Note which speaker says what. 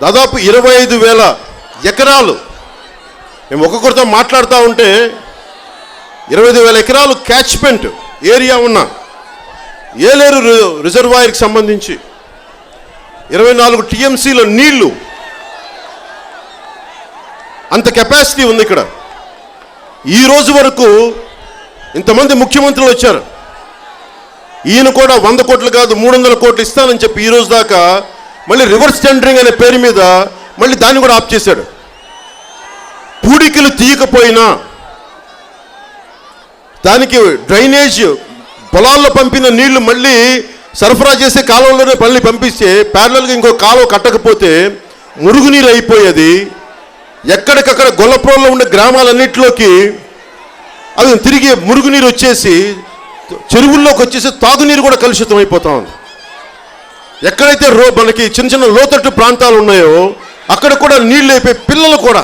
Speaker 1: దాదాపు 25,000 ఎకరాలు. మేము ఒక్కొక్కరితో మాట్లాడుతూ ఉంటే 25,000 ఎకరాలు క్యాచ్మెంట్ ఏరియా ఉన్న ఏలేరు రిజర్వాయర్కి సంబంధించి 24 టీఎంసీల నీళ్లు, అంత కెపాసిటీ ఉంది ఇక్కడ. ఈ రోజు వరకు ఇంతమంది ముఖ్యమంత్రులు వచ్చారు. ఈయన కూడా 100 కోట్లు కాదు 300 కోట్లు ఇస్తానని చెప్పి ఈ రోజు దాకా మళ్ళీ రివర్స్ టెండరింగ్ అనే పేరు మీద మళ్ళీ దాన్ని కూడా ఆప్ చేశాడు. పూడికలు తీయకపోయినా దానికి డ్రైనేజ్ పొలాల్లో పంపిన నీళ్లు మళ్ళీ సరఫరా చేసే కాలువలోనే మళ్ళీ పంపిస్తే ప్యారలల్గా ఇంకో కాలువ కట్టకపోతే మురుగునీరు అయిపోయేది. ఎక్కడికక్కడ గొల్లప్రోల్లో ఉండే గ్రామాలన్నింటిలోకి అది తిరిగి మురుగునీరు వచ్చేసి చెరువుల్లోకి వచ్చేసి తాగునీరు కూడా కలుషితం అయిపోతా ఉంది. ఎక్కడైతే మనకి చిన్న చిన్న లోతట్టు ప్రాంతాలు ఉన్నాయో అక్కడ కూడా నీళ్ళు అయిపోయి పిల్లలు కూడా